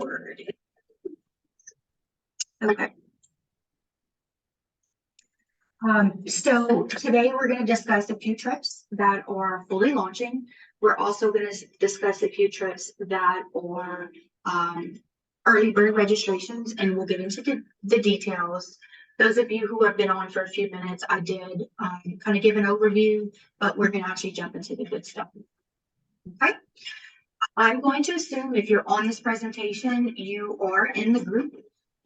forward. Okay. So today we're going to discuss a few trips that are fully launching. We're also going to discuss a few trips that are early bird registrations, and we'll get into the details. Those of you who have been on for a few minutes, I did kind of give an overview, but we're going to actually jump into the good stuff. Okay. I'm going to assume if you're on this presentation, you are in the group.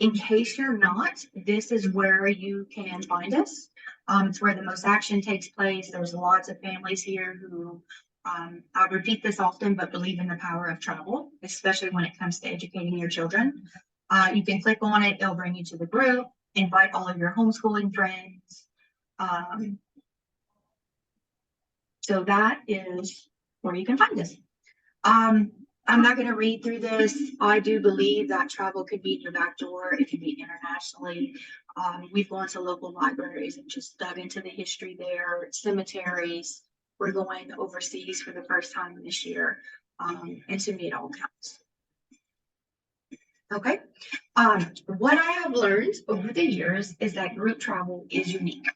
In case you're not, this is where you can find us. It's where the most action takes place. There's lots of families here who, I repeat this often, but believe in the power of travel, especially when it comes to educating your children. You can click on it. It'll bring you to the group, invite all of your homeschooling friends. So that is where you can find us. I'm not going to read through this. I do believe that travel could be your back door. It could be internationally. We've gone to local libraries and just dug into the history there, cemeteries. We're going overseas for the first time this year. And to me, it all counts. Okay. What I have learned over the years is that group travel is unique.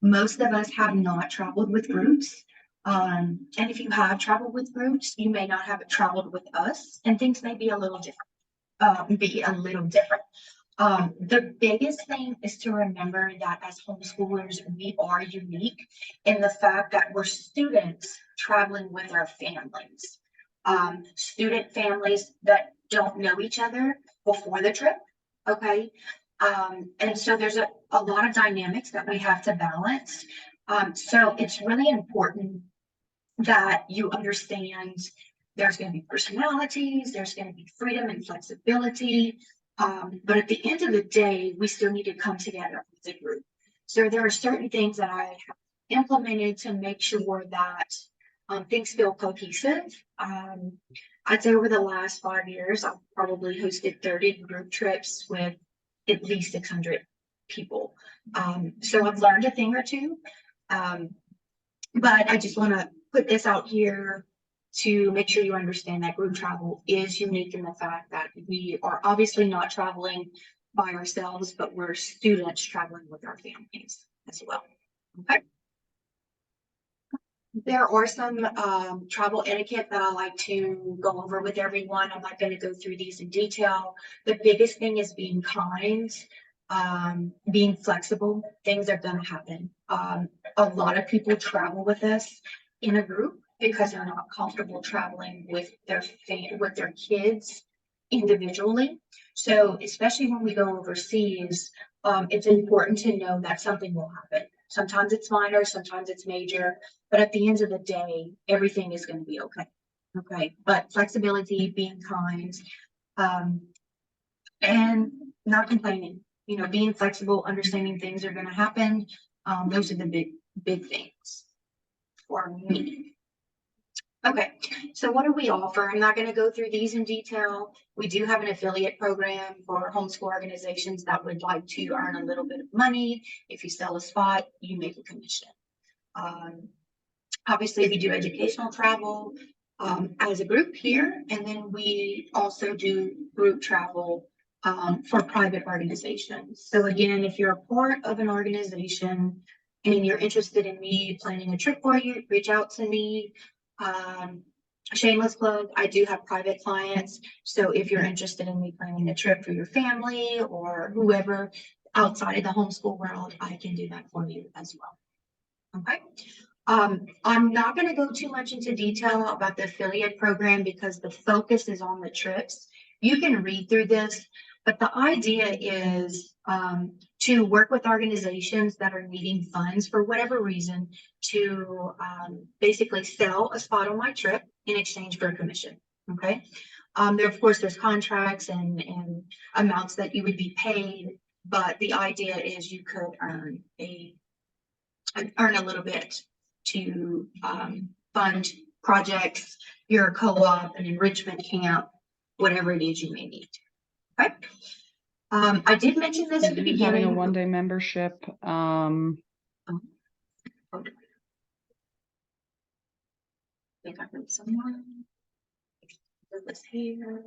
Most of us have not traveled with groups. And if you have traveled with groups, you may not have traveled with us, and things may be a little different. The biggest thing is to remember that as homeschoolers, we are unique in the fact that we're students traveling with our families. Student families that don't know each other before the trip, okay? And so there's a lot of dynamics that we have to balance. So it's really important that you understand there's going to be personalities, there's going to be freedom and flexibility. But at the end of the day, we still need to come together as a group. So there are certain things that I have implemented to make sure that things feel cohesive. I'd say over the last 5 years, I've probably hosted 30 group trips with at least 600 people. So I've learned a thing or two. But I just want to put this out here to make sure you understand that group travel is unique in the fact that we are obviously not traveling by ourselves, but we're students traveling with our families as well. Okay. There are some travel etiquette that I like to go over with everyone. I'm not going to go through these in detail. The biggest thing is being kind, being flexible. Things are going to happen. A lot of people travel with us in a group because they're not comfortable traveling with their kids individually. So especially when we go overseas, it's important to know that something will happen. Sometimes it's minor, sometimes it's major, but at the end of the day, everything is going to be okay. Okay, but flexibility, being kind, and not complaining. You know, being flexible, understanding things are going to happen. Those are the big things for me. Okay, so what do we offer? I'm not going to go through these in detail. We do have an affiliate program for homeschool organizations that would like to earn a little bit of money. If you sell a spot, you make a commission. Obviously, we do educational travel as a group here, and then we also do group travel for private organizations. So again, if you're a part of an organization and you're interested in me planning a trip for you, reach out to me. Shameless plug, I do have private clients. So if you're interested in me planning a trip for your family or whoever outside of the homeschool world, I can do that for you as well. Okay. I'm not going to go too much into detail about the affiliate program because the focus is on the trips. You can read through this, but the idea is to work with organizations that are needing funds for whatever reason to basically sell a spot on my trip in exchange for a commission. Okay. Of course, there's contracts and amounts that you would be paid, but the idea is you could earn a little bit to fund projects, your co-op, an enrichment camp, whatever it is you may need. Okay. I did mention this at the beginning. Having a one-day membership. I think I heard someone. This here.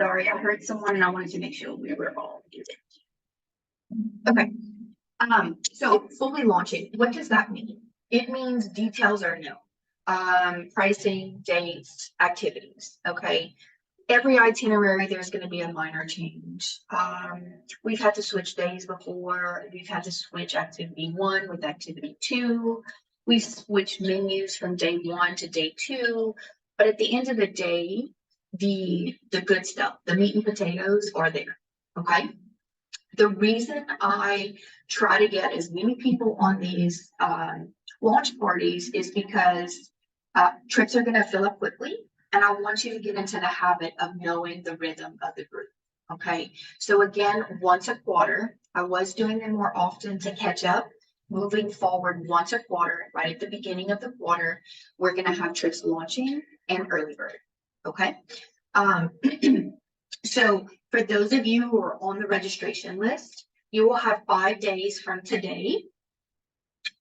Sorry, I heard someone and I wanted to make sure we were all muted. Okay. So fully launching, what does that mean? It means details are known. Pricing, dates, activities. Okay. Every itinerary, there's going to be a minor change. We've had to switch days before. We've had to switch activity 1 with activity 2. We switched menus from day 1 to day 2. But at the end of the day, the good stuff, the meat and potatoes are there. Okay. The reason I try to get as many people on these launch parties is because trips are going to fill up quickly. And I want you to get into the habit of knowing the rhythm of the group. Okay. So again, once a quarter, I was doing them more often to catch up. Moving forward, once a quarter, right at the beginning of the quarter, we're going to have trips launching and early bird. Okay. So for those of you who are on the registration list, you will have 5 days from today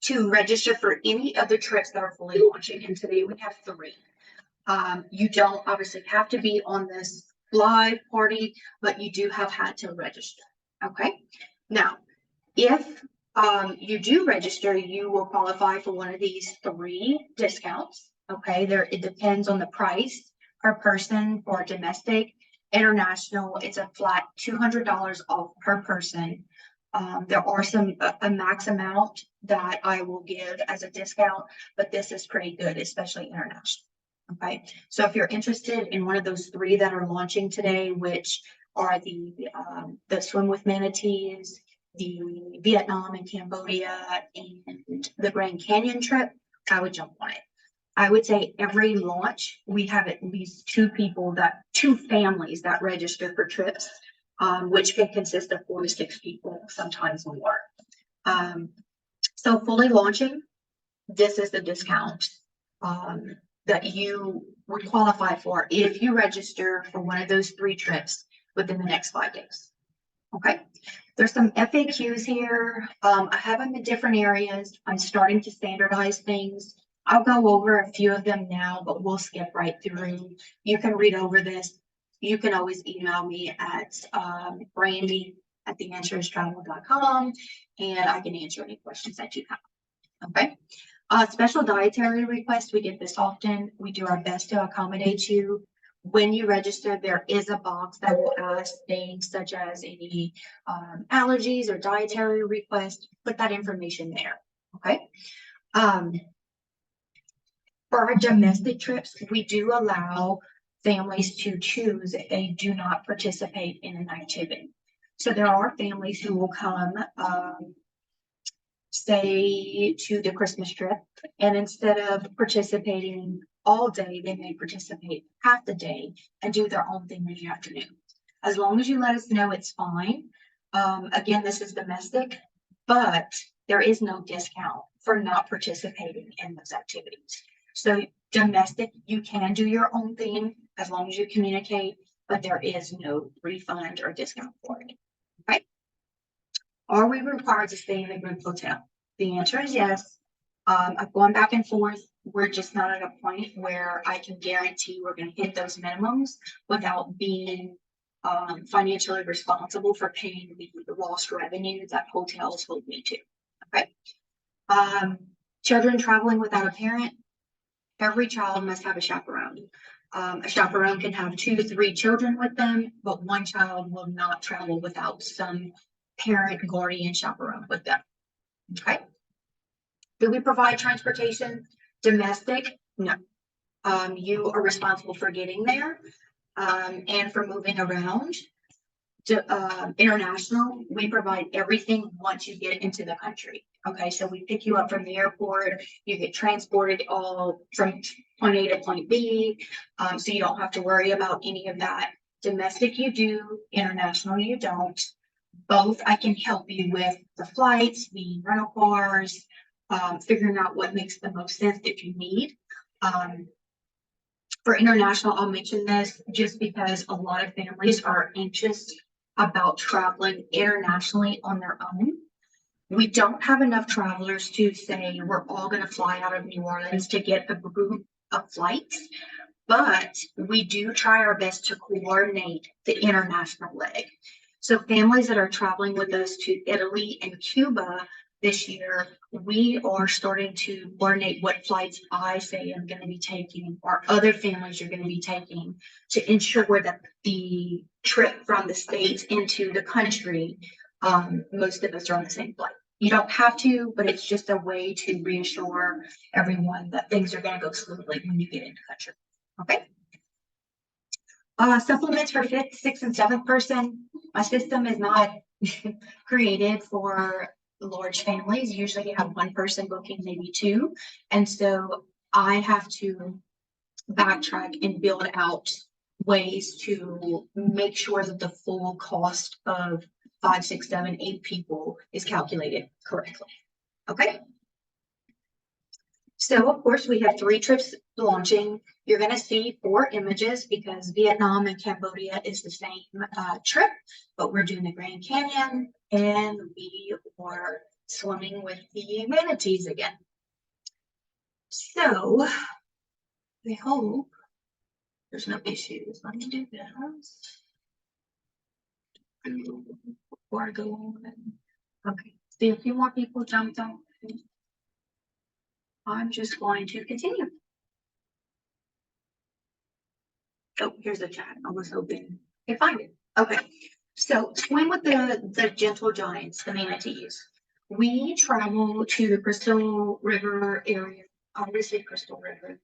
to register for any of the trips that are fully launching. And today we have 3. You don't obviously have to be on this live party, but you do have had to register. Okay. Now, if you do register, you will qualify for one of these 3 discounts. Okay. It depends on the price per person for domestic. International, it's a flat $200 off per person. There are a max amount that I will give as a discount, but this is pretty good, especially international. Okay, so if you're interested in one of those 3 that are launching today, which are the swim with manatees, the Vietnam and Cambodia, and the Grand Canyon trip, I would jump on it. I would say every launch, we have at least 2 families that register for trips, which can consist of 4 to 6 people, sometimes more. So fully launching, this is the discount that you would qualify for if you register for one of those 3 trips within the next 5 days. Okay, there's some FAQs here. I have them in different areas. I'm starting to standardize things. I'll go over a few of them now, but we'll skip right through. You can read over this. You can always email me at brandy@theanswerstravel.com, and I can answer any questions that you have. Okay. Special dietary requests, we get this often. We do our best to accommodate you. When you register, there is a box that will ask things such as any allergies or dietary requests. Put that information there. Okay. For our domestic trips, we do allow families to choose if they do not participate in an activity. So there are families who will come, say, to the Christmas trip, and instead of participating all day, they may participate half the day and do their own thing in the afternoon. As long as you let us know, it's fine. Again, this is domestic, but there is no discount for not participating in those activities. So domestic, you can do your own thing as long as you communicate, but there is no refund or discount for it. Okay. Are we required to stay in a group hotel? The answer is yes. I've gone back and forth. We're just not at a point where I can guarantee we're going to hit those minimums without being financially responsible for paying the lost revenue that hotels hold me to. Okay. Children traveling without a parent. Every child must have a chaperone. A chaperone can have 2 to 3 children with them, but one child will not travel without some parent, guardian, chaperone with them. Okay. Do we provide transportation? Domestic? No. You are responsible for getting there and for moving around. International, we provide everything once you get into the country. Okay, so we pick you up from the airport, you get transported all from point A to point B, so you don't have to worry about any of that. Domestic you do, international you don't. Both I can help you with the flights, the rental cars, figuring out what makes the most sense if you need. For international, I'll mention this just because a lot of families are anxious about traveling internationally on their own. We don't have enough travelers to say we're all going to fly out of New Orleans to get a group of flights. but we do try our best to coordinate the international leg. So families that are traveling with us to Italy and Cuba this year, we are starting to coordinate what flights I say I'm going to be taking, or other families are going to be taking, to ensure that the trip from the States into the country, most of us are on the same flight. You don't have to, but it's just a way to reassure everyone that things are going to go smoothly when you get into country. Okay. Supplements for fifth, sixth, and seventh person. My system is not created for large families. Usually you have one person booking, maybe two. And so I have to backtrack and build out ways to make sure that the full cost of 5, 6, 7, 8 people is calculated correctly. Okay. So of course we have 3 trips launching. You're going to see 4 images because Vietnam and Cambodia is the same trip, but we're doing the Grand Canyon and we are swimming with the manatees again. So I hope there's no issues. Let me do this before I go on. Okay, see a few more people jumped on. I'm just going to continue. Oh, here's the chat. I was hoping I find it. Okay, so swim with the gentle giants, the manatees. We travel to the Crystal River area. Obviously, Crystal River,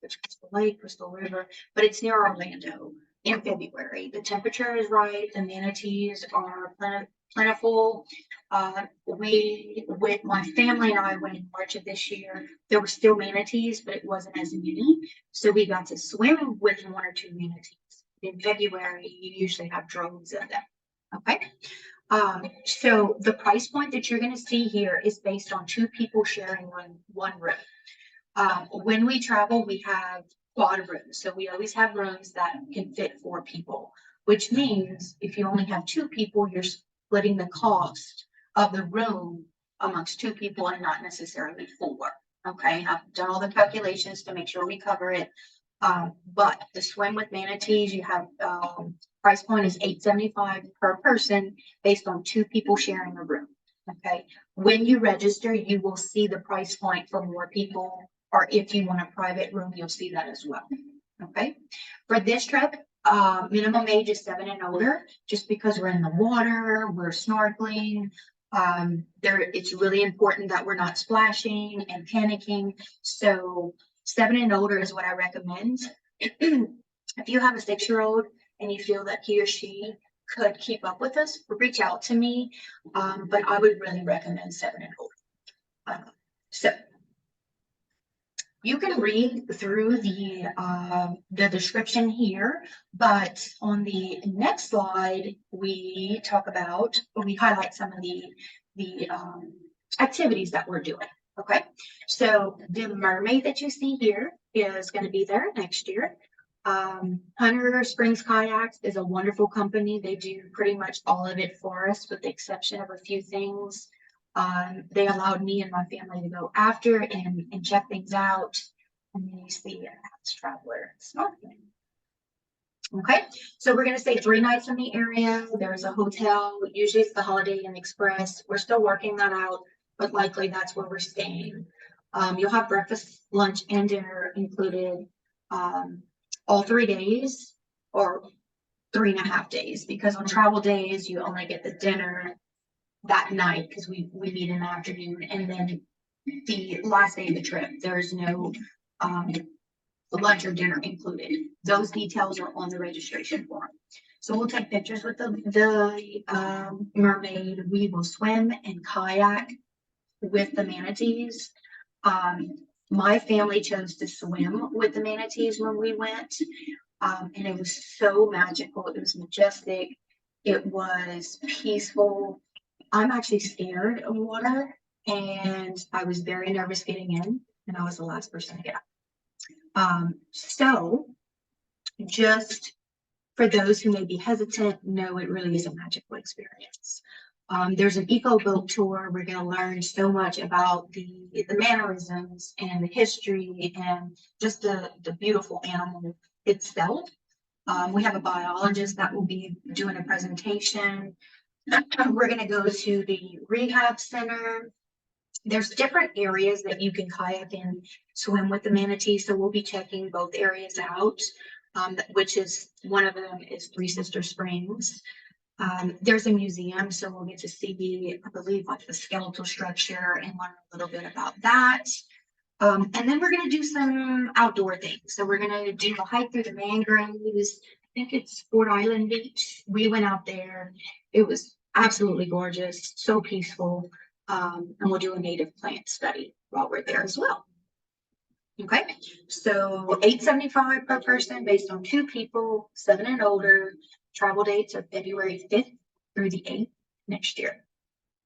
there's Crystal Lake, Crystal River, but it's near Orlando in February. The temperature is right. The manatees are plentiful. With my family and I went in March of this year. There were still manatees, but it wasn't as many. So we got to swim with 1 or 2 manatees. In February, you usually have droves of them. Okay. So the price point that you're going to see here is based on 2 people sharing one room. When we travel, we have quad rooms. So we always have rooms that can fit 4 people, which means if you only have 2 people, you're splitting the cost of the room amongst 2 people and not necessarily 4. Okay, I've done all the calculations to make sure we cover it. But the swim with manatees, you have price point is $875 per person based on 2 people sharing a room. Okay, when you register, you will see the price point for more people, or if you want a private room, you'll see that as well. Okay, for this trip, minimum age is 7 and older, just because we're in the water, we're snorkeling. It's really important that we're not splashing and panicking. So 7 and older is what I recommend. If you have a 6-year-old and you feel that he or she could keep up with us, reach out to me. But I would really recommend 7 and older. So you can read through the description here, but on the next slide, we highlight some of the activities that we're doing. Okay, so the mermaid that you see here is going to be there next year. Hunter Springs Kayaks is a wonderful company. They do pretty much all of it for us, with the exception of a few things. They allowed me and my family to go after and check things out. And then you see Maps Traveler snorkeling. Okay, so we're going to stay 3 nights in the area. There's a hotel. Usually it's the Holiday Inn Express. We're still working that out, but likely that's where we're staying. You'll have breakfast, lunch, and dinner included all 3 days, or 3.5 days, because on travel days you only get the dinner that night because we meet in the afternoon, and then the last day of the trip there's no lunch or dinner included. Those details are on the registration form. So we'll take pictures with the mermaid. We will swim and kayak with the manatees. My family chose to swim with the manatees when we went, and it was so magical. It was majestic. It was peaceful. I'm actually scared of water, and I was very nervous getting in, and I was the last person to get out. So just for those who may be hesitant, no, it really is a magical experience. There's an eco boat tour. We're going to learn so much about the mannerisms and the history and just the beautiful animal itself. We have a biologist that will be doing a presentation. We're going to go to the rehab center. There's different areas that you can kayak and swim with the manatee. So we'll be checking both areas out, which is one of them is Three Sister Springs. There's a museum, so we'll get to see, I believe, like the skeletal structure and learn a little bit about that. And then we're going to do some outdoor things. So we're going to do a hike through the mangroves. I think it's Fort Island Beach. We went out there. It was absolutely gorgeous, so peaceful. And we'll do a native plant study while we're there as well. Okay, so $875 per person based on 2 people, 7 and older. Travel dates are February 5th through the 8th next year.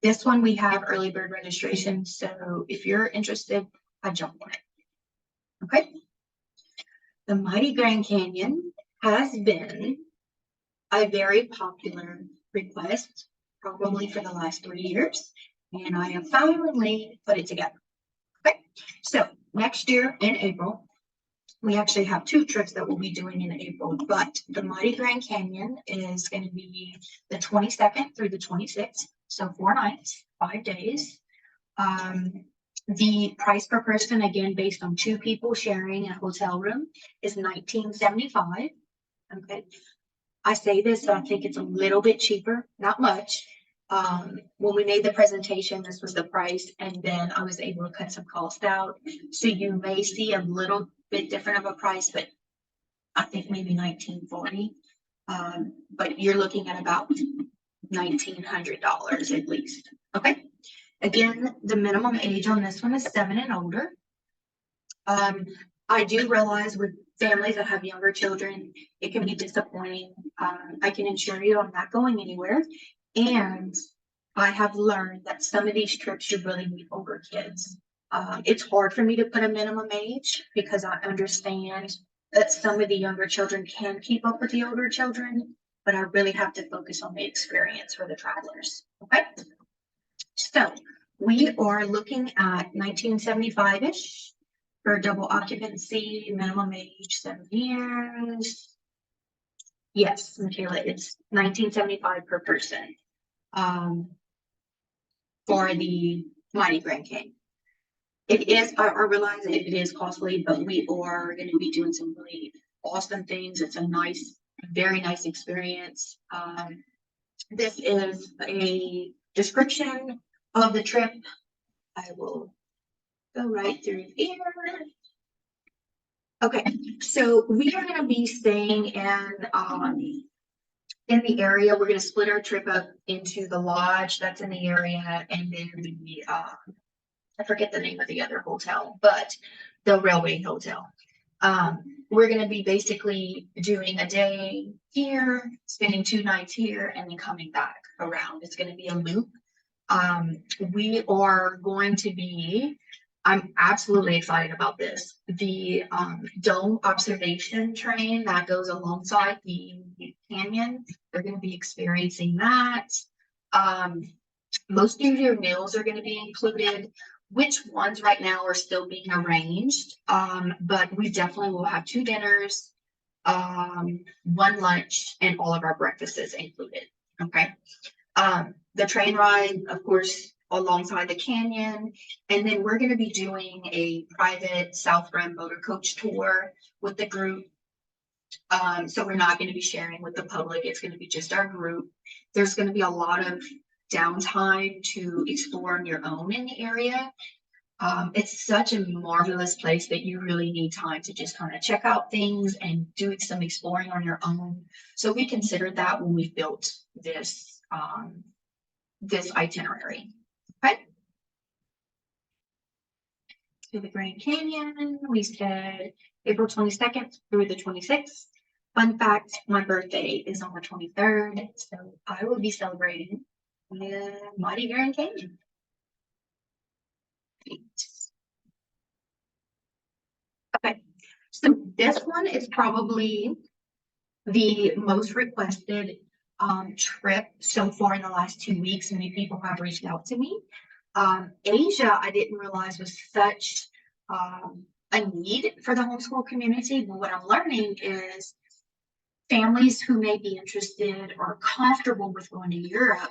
This one we have early bird registration, so if you're interested, I jump on it. Okay, the Mighty Grand Canyon has been a very popular request, probably for the last 3 years, and I have finally put it together. Okay, so next year in April, we actually have 2 trips that we'll be doing in April, but the Mighty Grand Canyon is going to be the 22nd through the 26th, so 4 nights, 5 days. The price per person, again, based on 2 people sharing a hotel room, is $1975. Okay, I say this, so I think it's a little bit cheaper, not much. When we made the presentation, this was the price, and then I was able to cut some cost out. So you may see a little bit different of a price, but I think maybe $1940. But you're looking at about $1,900 at least. Okay. Again, the minimum age on this one is 7 and older. I do realize with families that have younger children, it can be disappointing. I can assure you I'm not going anywhere. And I have learned that some of these trips you really need older kids. It's hard for me to put a minimum age because I understand that some of the younger children can keep up with the older children, but I really have to focus on the experience for the travelers. Okay, so we are looking at 1975-ish for double occupancy, minimum age 7 years. Yes, Michaela, it's $1975 per person. For the Mighty Grand Canyon. It is, I realize it is costly, but we are going to be doing some really awesome things. It's a nice, very nice experience. This is a description of the trip. I will go right through here. Okay, so we are going to be staying in the area. We're going to split our trip up into the lodge that's in the area, and then the I forget the name of the other hotel, but the railway hotel. We're going to be basically doing a day here, spending 2 nights here, and then coming back around. It's going to be a loop. We are going to be, I'm absolutely excited about this. The dome observation train that goes alongside the canyon, they're going to be experiencing that. Most of your meals are going to be included. Which ones right now are still being arranged, but we definitely will have 2 dinners, 1 lunch, and all of our breakfasts included. Okay. The train ride, of course, alongside the canyon, and then we're going to be doing a private South Rim motor coach tour with the group. So we're not going to be sharing with the public. It's going to be just our group. There's going to be a lot of downtime to explore on your own in the area. It's such a marvelous place that you really need time to just kind of check out things and do some exploring on your own. So we considered that when we built this this itinerary. Okay. To the Grand Canyon, we said April 22nd through the 26th. Fun fact, my birthday is on the 23rd, so I will be celebrating the Mighty Grand Canyon. Okay, so this one is probably the most requested trip so far in the last 2 weeks. Many people have reached out to me. Asia, I didn't realize was such a need for the homeschool community. But what I'm learning is families who may be interested or comfortable with going to Europe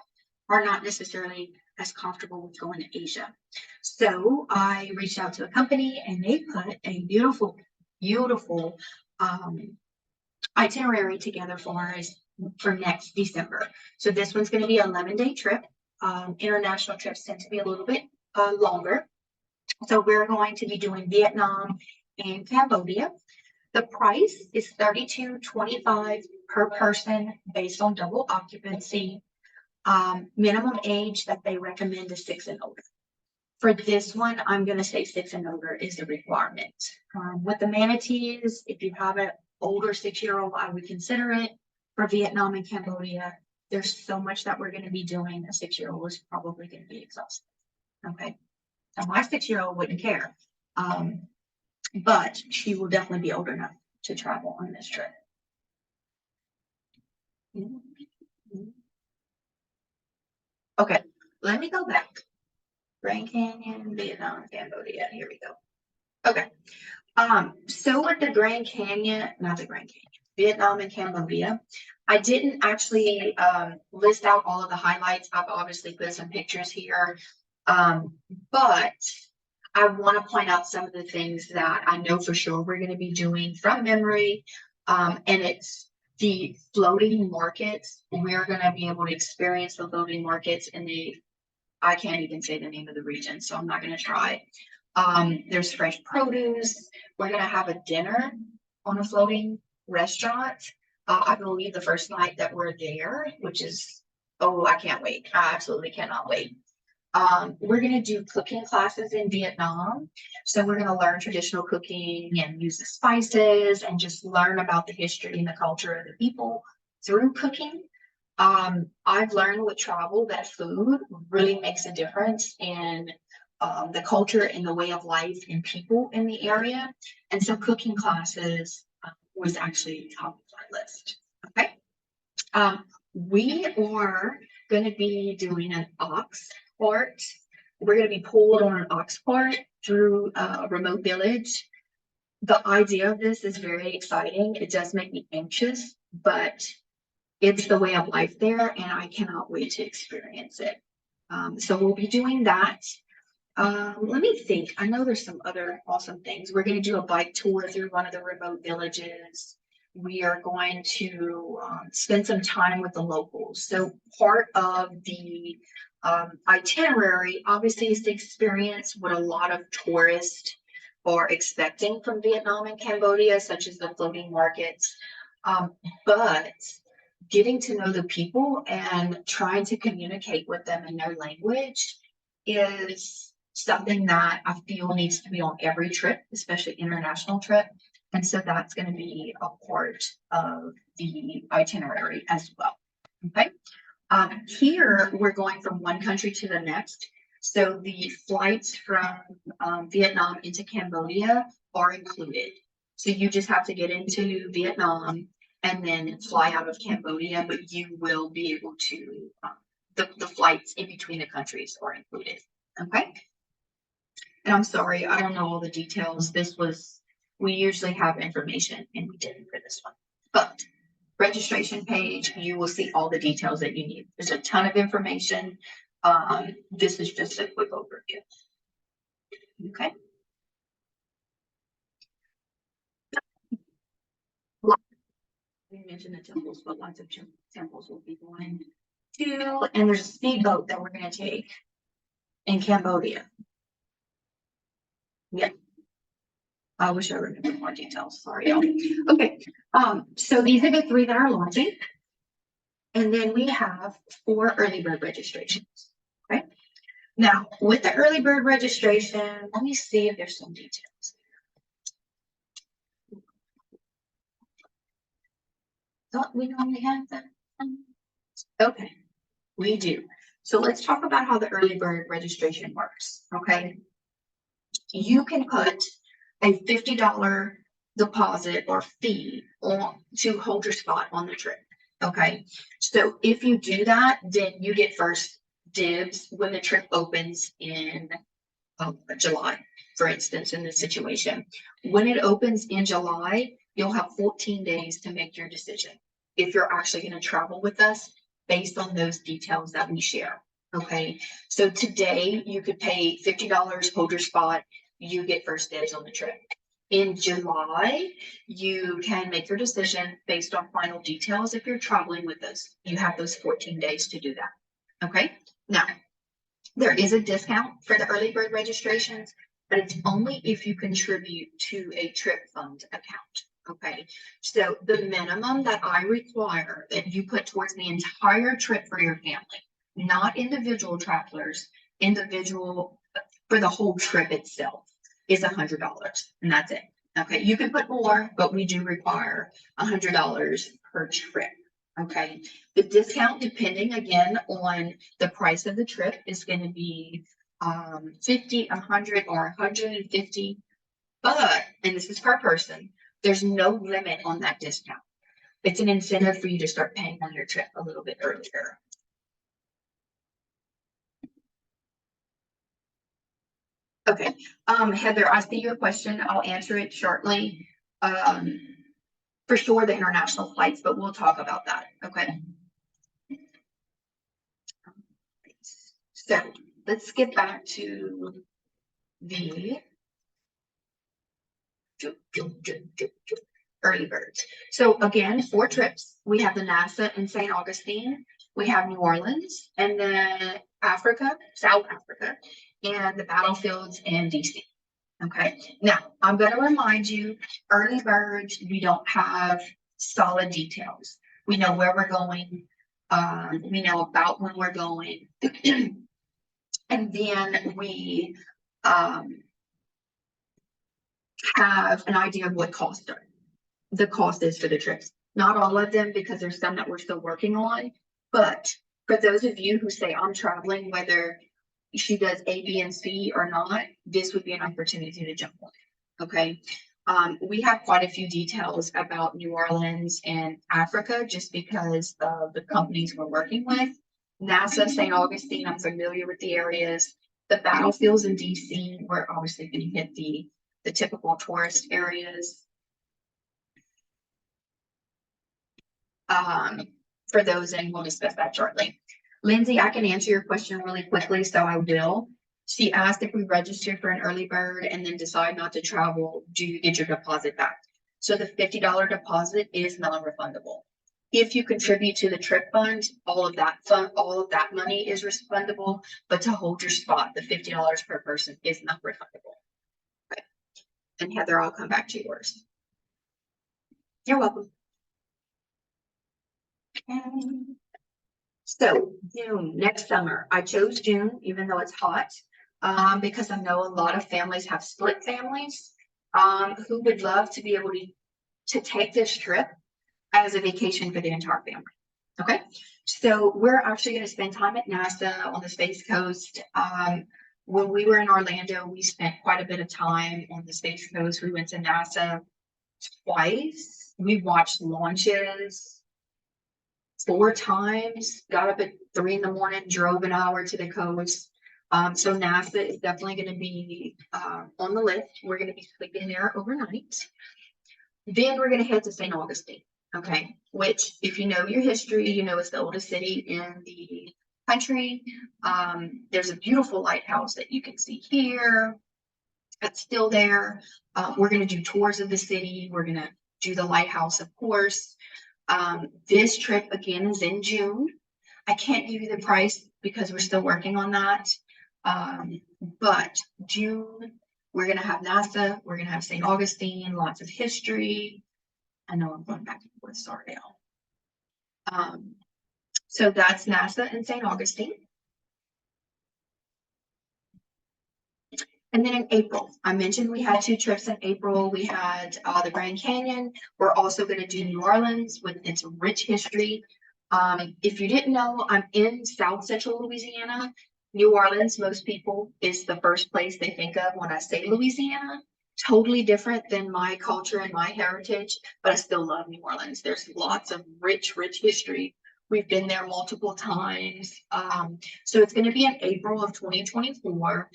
are not necessarily as comfortable with going to Asia. So I reached out to a company and they put a beautiful, beautiful itinerary together for us for next December. So this one's going to be an 11-day trip. International trips tend to be a little bit longer. So we're going to be doing Vietnam and Cambodia. The price is $32.25 per person based on double occupancy. Minimum age that they recommend is 6 and older. For this one, I'm going to say 6 and older is the requirement. With the Manatees, if you have an older 6-year-old, I would consider it. For Vietnam and Cambodia, there's so much that we're going to be doing. A 6-year-old is probably going to be exhausted. Okay. Now, my 6-year-old wouldn't care. But she will definitely be old enough to travel on this trip. Okay, let me go back. Grand Canyon, Vietnam, Cambodia. Here we go. Okay. So with the Grand Canyon, not the Grand Canyon, Vietnam and Cambodia, I didn't actually list out all of the highlights. I've obviously put some pictures here, but I want to point out some of the things that I know for sure we're going to be doing from memory, and it's the floating markets. We're going to be able to experience the floating markets in I can't even say the name of the region, so I'm not going to try. There's fresh produce. We're going to have a dinner on a floating restaurant. I believe the first night that we're there, which is, oh, I can't wait. I absolutely cannot wait. We're going to do cooking classes in Vietnam. So we're going to learn traditional cooking and use the spices and just learn about the history and the culture of the people through cooking. I've learned with travel that food really makes a difference in the culture and the way of life and people in the area. And so cooking classes was actually top of my list. Okay. We are going to be doing an ox cart. We're going to be pulled on an ox cart through a remote village. The idea of this is very exciting. It does make me anxious, but it's the way of life there, and I cannot wait to experience it. So we'll be doing that. Let me think. I know there's some other awesome things. We're going to do a bike tour through one of the remote villages. We are going to spend some time with the locals. So part of the itinerary, obviously, is to experience what a lot of tourists are expecting from Vietnam and Cambodia, such as the floating markets. But getting to know the people and trying to communicate with them in their language is something that I feel needs to be on every trip, especially international trip. And so that's going to be a part of the itinerary as well. Okay. Here we're going from one country to the next. So the flights from Vietnam into Cambodia are included. So you just have to get into Vietnam and then fly out of Cambodia, but you will be able to, the flights in between the countries are included. Okay. And I'm sorry, I don't know all the details. We usually have information and we didn't for this one. But registration page, you will see all the details that you need. There's a ton of information. This is just a quick overview. Okay. We mentioned the temples, but lots of temples will be going to, and there's a speedboat that we're going to take in Cambodia. Yeah. I wish I remembered more details. Sorry, y'all. Okay. So these are the 3 that are launching. And then we have 4 early bird registrations. Okay. Now, with the early bird registration, let me see if there's some details. Thought we normally have that. Okay, we do. So let's talk about how the early bird registration works. Okay. You can put a $50 deposit or fee to hold your spot on the trip. Okay, so if you do that, then you get first dibs when the trip opens in July, for instance, in this situation. When it opens in July, you'll have 14 days to make your decision if you're actually going to travel with us based on those details that we share. Okay, so today you could pay $50, hold your spot, you get first dibs on the trip. In July, you can make your decision based on final details if you're traveling with us. You have those 14 days to do that. Okay, now there is a discount for the early bird registrations, but it's only if you contribute to a trip fund account. Okay, so the minimum that I require that you put towards the entire trip for your family, not individual travelers, individual for the whole trip itself, is $100, and that's it. Okay, you can put more, but we do require $100 per trip. Okay, the discount, depending again on the price of the trip, is going to be 50, 100, or 150. But, and this is per person, there's no limit on that discount. It's an incentive for you to start paying on your trip a little bit earlier. Okay, Heather, I see your question. I'll answer it shortly. For sure, the international flights, but we'll talk about that. Okay. So let's get back to the early birds. So again, 4 trips. We have the NASA in St. Augustine. We have New Orleans, and then Africa, South Africa, and the battlefields in DC. Okay, now I'm going to remind you, early birds, we don't have solid details. We know where we're going. We know about when we're going. And then we have an idea of what the cost is for the trips. Not all of them, because there's some that we're still working on. But for those of you who say I'm traveling, whether she does A, B, and C or not, this would be an opportunity to jump on it. Okay. We have quite a few details about New Orleans and Africa just because of the companies we're working with. NASA, St. Augustine, I'm familiar with the areas. The battlefields in DC, we're obviously going to hit the typical tourist areas. For those, and we'll discuss that shortly. Lindsay, I can answer your question really quickly, so I will. She asked if we registered for an early bird and then decide not to travel, do you get your deposit back? So the $50 deposit is non-refundable. If you contribute to the trip fund, all of that money is refundable, but to hold your spot, the $50 per person is not refundable. Okay. And Heather, I'll come back to yours. You're welcome. So June, next summer, I chose June, even though it's hot, because I know a lot of families have split families who would love to be able to take this trip as a vacation for the entire family. Okay, so we're actually going to spend time at NASA on the Space Coast. When we were in Orlando, we spent quite a bit of time on the Space Coast. We went to NASA twice. We watched launches 4 times, got up at 3 in the morning, drove an hour to the coast. So NASA is definitely going to be on the list. We're going to be sleeping there overnight. Then we're going to head to St. Augustine, okay, which if you know your history, you know it's the oldest city in the country. There's a beautiful lighthouse that you can see here. That's still there. We're going to do tours of the city. We're going to do the lighthouse, of course. This trip again is in June. I can't give you the price because we're still working on that. But June, we're going to have NASA, we're going to have St. Augustine, lots of history. I know I'm going back and forth, sorry now. So that's NASA and St. Augustine. And then in April, I mentioned we had 2 trips in April. We had the Grand Canyon. We're also going to do New Orleans with its rich history. If you didn't know, I'm in South Central Louisiana. New Orleans, most people, is the first place they think of when I say Louisiana. totally different than my culture and my heritage, but I still love New Orleans. There's lots of rich history. We've been there multiple times. So it's going to be in April of 2024.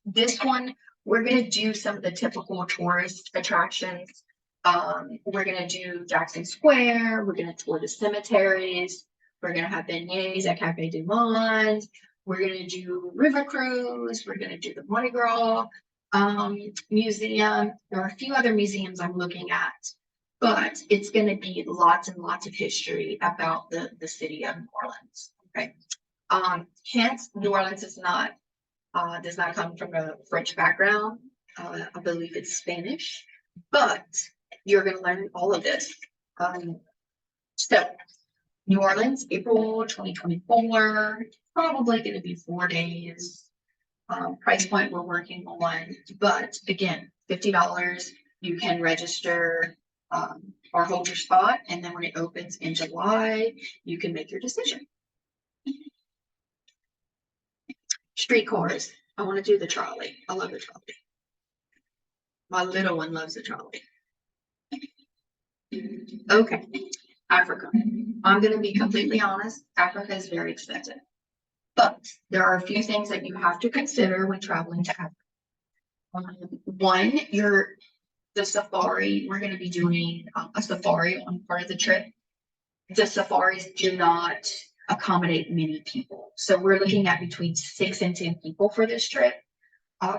This one, we're going to do some of the typical tourist attractions. We're going to do Jackson Square. We're going to tour the cemeteries. We're going to have beignets at Cafe du Monde. We're going to do river cruise. We're going to do the Mardi Gras museum. There are a few other museums I'm looking at, but it's going to be lots and lots of history about the city of New Orleans. Okay. Hence, New Orleans is not does not come from a French background. I believe it's Spanish, but you're going to learn all of this. So New Orleans, April 2024, probably going to be 4 days. Price point we're working on, but again, $50. You can register or hold your spot, and then when it opens in July, you can make your decision. Streetcars. I want to do the trolley. I love the trolley. My little one loves the trolley. Okay, Africa. I'm going to be completely honest. Africa is very expensive. But there are a few things that you have to consider when traveling to Africa. One, the safari. We're going to be doing a safari on part of the trip. The safaris do not accommodate many people. So we're looking at between 6 and 10 people for this trip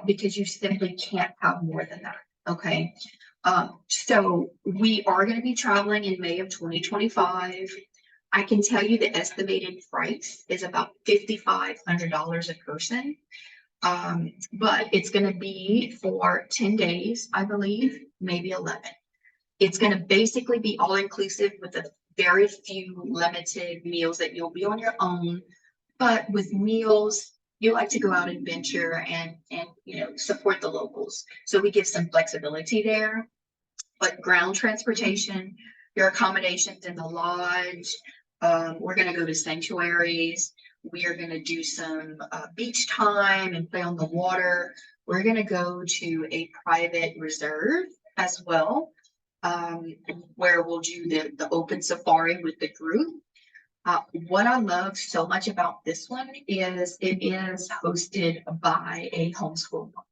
because you simply can't have more than that. Okay. So we are going to be traveling in May of 2025. I can tell you the estimated price is about $5,500 a person. But it's going to be for 10 days, I believe, maybe 11. It's going to basically be all inclusive with a very few limited meals that you'll be on your own. But with meals, you like to go out and venture and support the locals. So we give some flexibility there. But ground transportation, your accommodations in the lodge, we're going to go to sanctuaries. We are going to do some beach time and play on the water. We're going to go to a private reserve as well, where we'll do the open safari with the group. What I love so much about this one is it is hosted by a homeschool mom.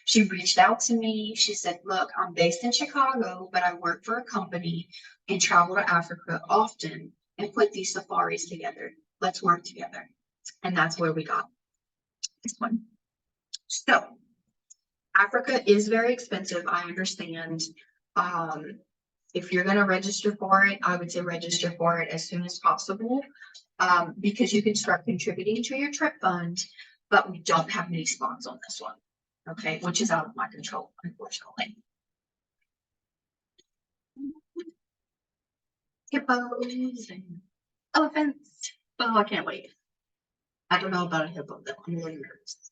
She reached out to me. She said, look, I'm based in Chicago, but I work for a company and travel to Africa often and put these safaris together. Let's work together. And that's where we got this one. So Africa is very expensive. I understand. If you're going to register for it, I would say register for it as soon as possible because you can start contributing to your trip fund, but we don't have any spots on this one. Okay, which is out of my control, unfortunately. Hippos and elephants. Oh, I can't wait. I don't know about a hippo though. I'm really nervous.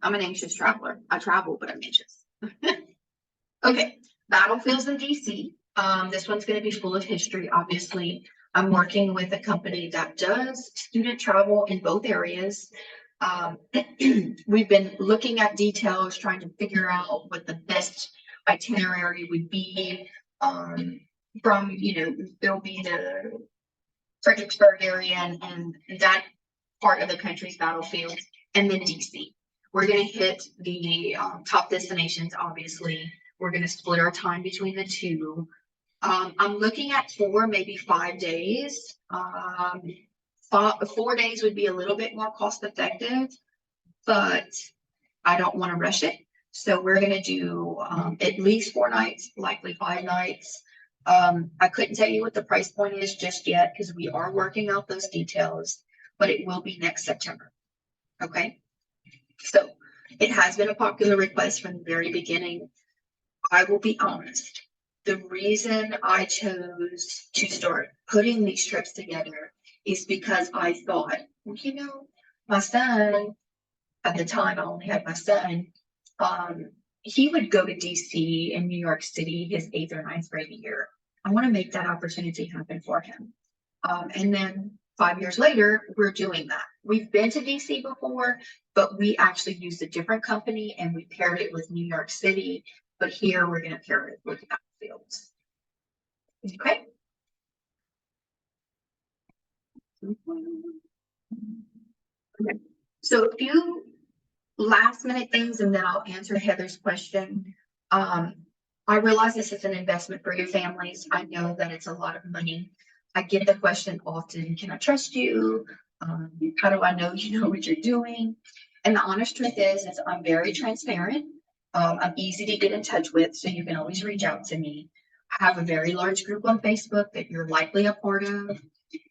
I'm an anxious traveler. I travel, but I'm anxious. Okay, battlefields in DC. This one's going to be full of history. Obviously, I'm working with a company that does student travel in both areas. We've been looking at details, trying to figure out what the best itinerary would be. From there'll be the Fredericksburg area and that part of the country's battlefield, and then DC. We're going to hit the top destinations. Obviously, we're going to split our time between the two. I'm looking at 4, maybe 5 days. 4 days would be a little bit more cost effective, but I don't want to rush it. So we're going to do at least 4 nights, likely 5 nights. I couldn't tell you what the price point is just yet because we are working out those details, but it will be next September. Okay. So it has been a popular request from the very beginning. I will be honest. The reason I chose to start putting these trips together is because I thought, well, my son, at the time I only had my son, he would go to DC and New York City his 8th or 9th grade year. I want to make that opportunity happen for him. And then 5 years later, we're doing that. We've been to DC before, but we actually used a different company and we paired it with New York City. But here we're going to pair it with Battlefields. Okay. Okay. So a few last minute things, and then I'll answer Heather's question. I realize this is an investment for your families. I know that it's a lot of money. I get the question often, can I trust you? How do I know you know what you're doing? And the honest truth is I'm very transparent. I'm easy to get in touch with, so you can always reach out to me. I have a very large group on Facebook that you're likely a part of.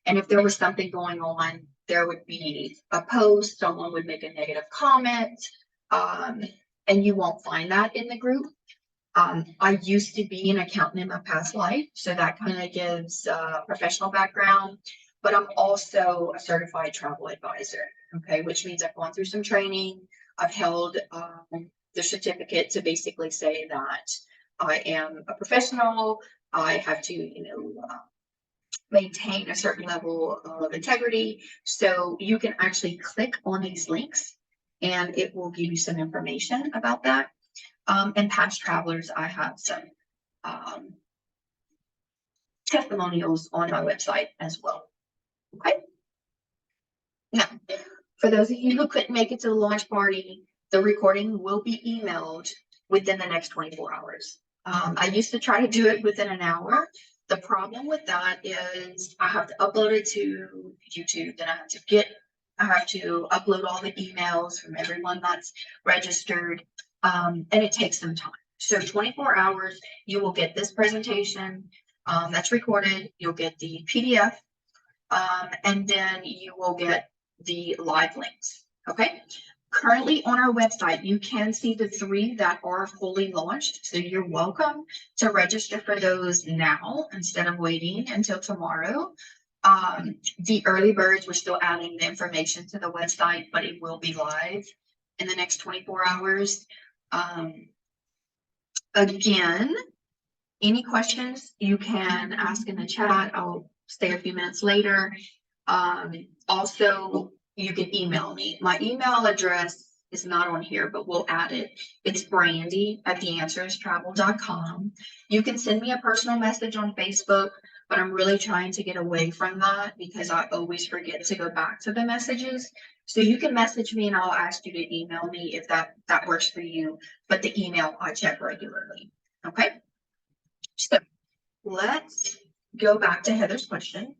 And if there was something going on, there would be a post, someone would make a negative comment, and you won't find that in the group. I used to be an accountant in my past life, so that kind of gives a professional background, but I'm also a certified travel advisor, okay, which means I've gone through some training. I've held the certificate to basically say that I am a professional. I have to, maintain a certain level of integrity. So you can actually click on these links and it will give you some information about that. And past travelers, I have some testimonials on my website as well. Okay. Now, for those of you who couldn't make it to the launch party, the recording will be emailed within the next 24 hours. I used to try to do it within an hour. The problem with that is I have to upload it to YouTube, then I have to upload all the emails from everyone that's registered, and it takes some time. So 24 hours, you will get this presentation that's recorded, you'll get the PDF, and then you will get the live links, okay? Currently on our website, you can see the 3 that are fully launched. So you're welcome to register for those now instead of waiting until tomorrow. The early birds, we're still adding the information to the website, but it will be live in the next 24 hours. Again, any questions you can ask in the chat. I'll stay a few minutes later. Also, you can email me. My email address is not on here, but we'll add it. It's brandy@theansweristravel.com. You can send me a personal message on Facebook, but I'm really trying to get away from that because I always forget to go back to the messages. So you can message me and I'll ask you to email me if that works for you. But the email I check regularly. Okay. So let's go back to Heather's question.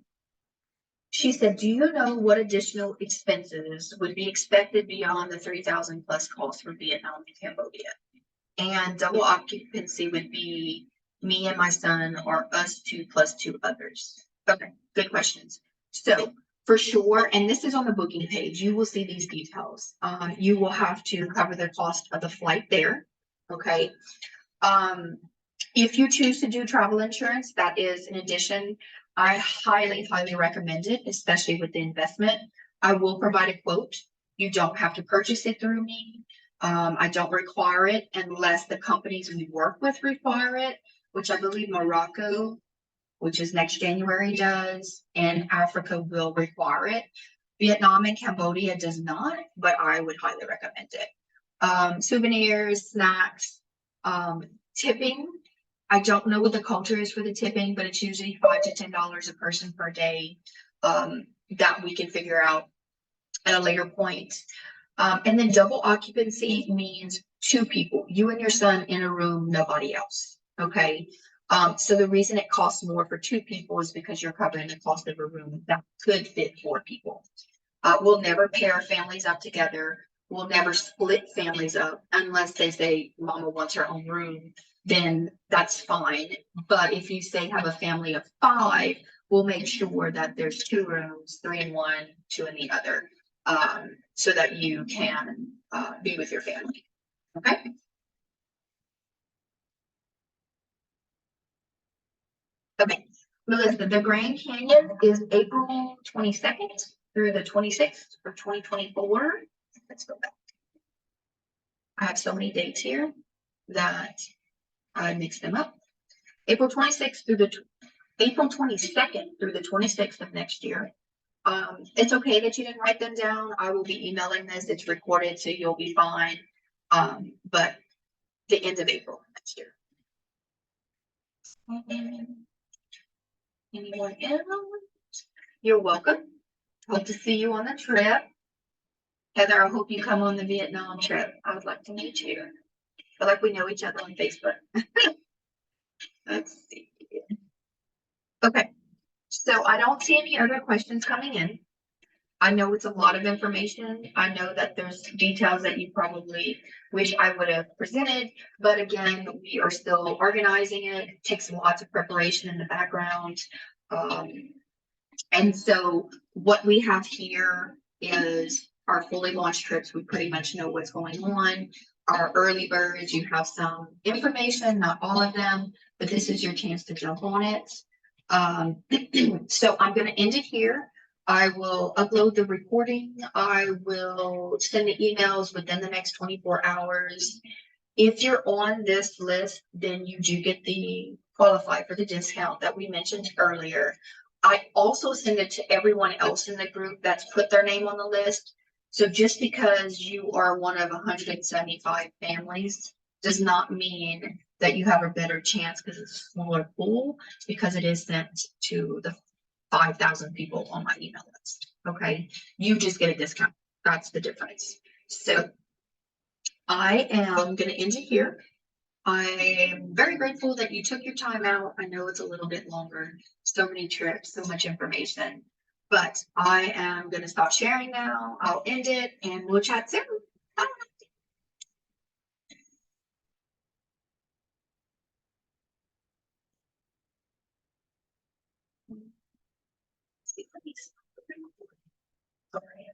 She said, do you know what additional expenses would be expected beyond the 3,000 plus costs for Vietnam and Cambodia? And double occupancy would be me and my son, or us 2 plus 2 others. Okay, good questions. So for sure, and this is on the booking page, you will see these details. You will have to cover the cost of the flight there. Okay. If you choose to do travel insurance, that is an addition. I highly, highly recommend it, especially with the investment. I will provide a quote. You don't have to purchase it through me. I don't require it unless the companies we work with require it, which I believe Morocco, which is next January, does, and Africa will require it. Vietnam and Cambodia does not, but I would highly recommend it. Souvenirs, snacks, tipping. I don't know what the culture is for the tipping, but it's usually $5 to $10 a person per day that we can figure out at a later point. And then double occupancy means 2 people, you and your son in a room, nobody else. Okay. So the reason it costs more for 2 people is because you're covering the cost of a room that could fit 4 people. We'll never pair families up together. We'll never split families up unless they say mama wants her own room, then that's fine. But if you say have a family of 5, we'll make sure that there's 2 rooms, 3 in one, 2 in the other, so that you can be with your family. Okay. Okay, Melissa, the Grand Canyon is April 22nd through the 26th for 2024. Let's go back. I have so many dates here that I mixed them up. April 26th through the April 22nd through the 26th of next year. It's okay that you didn't write them down. I will be emailing this. It's recorded, so you'll be fine. But the end of April next year. Anyone else? You're welcome. Hope to see you on the trip. Heather, I hope you come on the Vietnam trip. I would like to meet you. I feel like we know each other on Facebook. Let's see. Okay, so I don't see any other questions coming in. I know it's a lot of information. I know that there's details that you probably wish I would have presented, but again, we are still organizing it. It takes lots of preparation in the background. And so what we have here is our fully launched trips. We pretty much know what's going on. Our early birds, you have some information, not all of them, but this is your chance to jump on it. So I'm going to end it here. I will upload the recording. I will send the emails within the next 24 hours. If you're on this list, then you do get the qualify for the discount that we mentioned earlier. I also send it to everyone else in the group that's put their name on the list. So just because you are one of 175 families does not mean that you have a better chance because it's a smaller pool, because it is sent to the 5,000 people on my email list. Okay, you just get a discount. That's the difference. So I am going to end it here. I'm very grateful that you took your time out. I know it's a little bit longer, so many trips, so much information, but I am going to stop sharing now. I'll end it and we'll chat soon. Bye. Sorry.